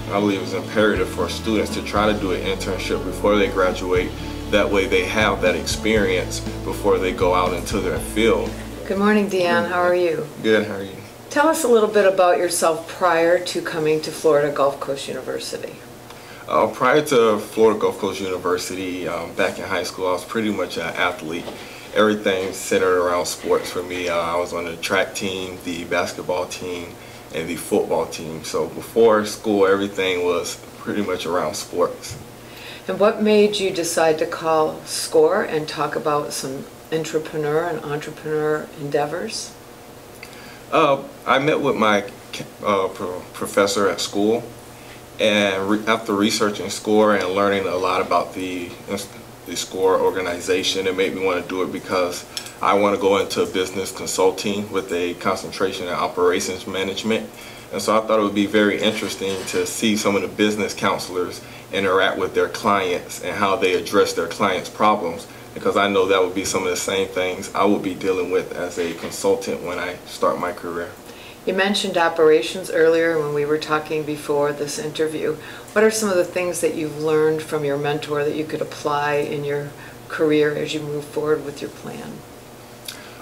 I believe it's imperative for students to try to do an internship before they graduate. That way they have that experience before they go out into their field. Good morning, Deon. How are you? Good, how are you? Tell us a little bit about yourself prior to coming to Florida Gulf Coast University. Prior to Florida Gulf Coast University, back in high school, I was pretty much an athlete. Everything centered around sports for me. I was on the track team, the basketball team, and the football team. So before school, everything was pretty much around sports. And what made you decide to call SCORE and talk about some entrepreneur endeavors? I met with my professor at school, and after researching SCORE and learning a lot about the SCORE organization, it made me want to do it because I want to go into business consulting with a concentration in operations management. And so I thought it would be very interesting to see some of the business counselors interact with their clients and how they address their clients' problems, because I know that would be some of the same things I would be dealing with as a consultant when I start my career. You mentioned operations earlier when we were talking before this interview. What are some of the things that you've learned from your mentor that you could apply in your career as you move forward with your plan?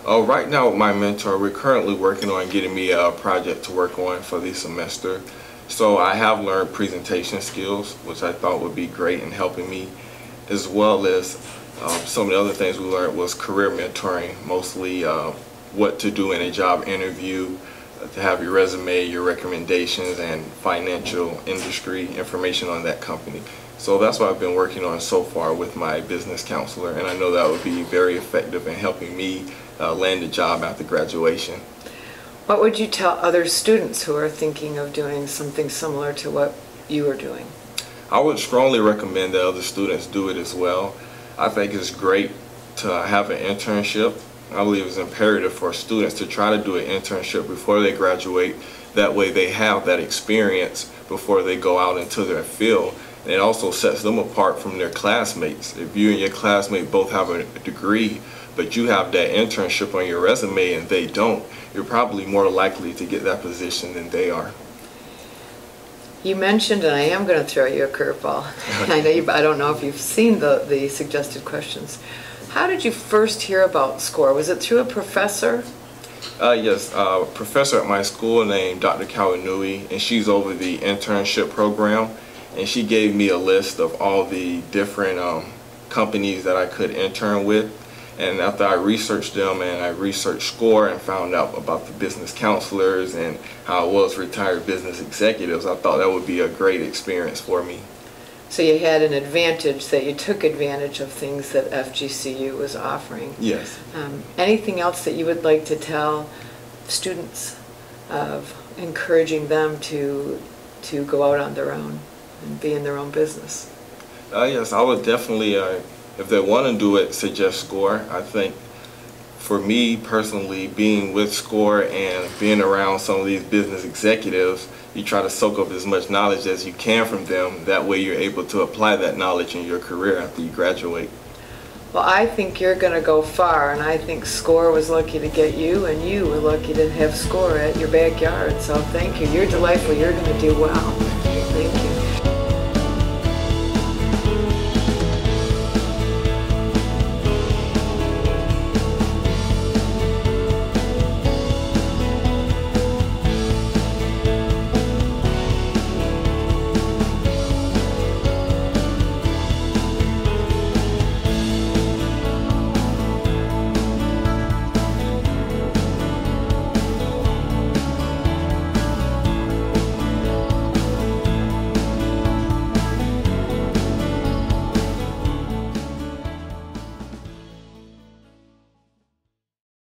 Right now with my mentor, we're currently working on getting me a project to work on for the semester. So I have learned presentation skills, which I thought would be great in helping me, as well as some of the other things we learned was career mentoring, mostly what to do in a job interview, to have your resume, your recommendations, and financial industry information on that company. So that's what I've been working on so far with my business counselor, and I know that would be very effective in helping me land a job after graduation. What would you tell other students who are thinking of doing something similar to what you are doing? I would strongly recommend that other students do it as well. I think it's great to have an internship. I believe it's imperative for students to try to do an internship before they graduate. That way they have that experience before they go out into their field. And it also sets them apart from their classmates. If you and your classmate both have a degree, but you have that internship on your resume and they don't, you're probably more likely to get that position than they are. You mentioned, and I am going to throw you a curveball. I don't know if you've seen the suggested questions. How did you first hear about SCORE? Was it through a professor? Yes, a professor at my school named Dr. Kawanui, and she's over the internship program, and she gave me a list of all the different companies that I could intern with. And after I researched them and I researched SCORE and found out about the business counselors and how it was retired business executives, I thought that would be a great experience for me. So you had an advantage that you took advantage of things that FGCU was offering. Yes. Anything else that you would like to tell students of encouraging them to go out on their own and be in their own business? Yes, I would definitely, if they want to do it, suggest SCORE. I think for me personally, being with SCORE and being around some of these business executives, you try to soak up as much knowledge as you can from them. That way you're able to apply that knowledge in your career after you graduate. Well, I think you're going to go far, and I think SCORE was lucky to get you, and you were lucky to have SCORE at your backyard. So thank you. You're delightful. You're going to do well. Thank you.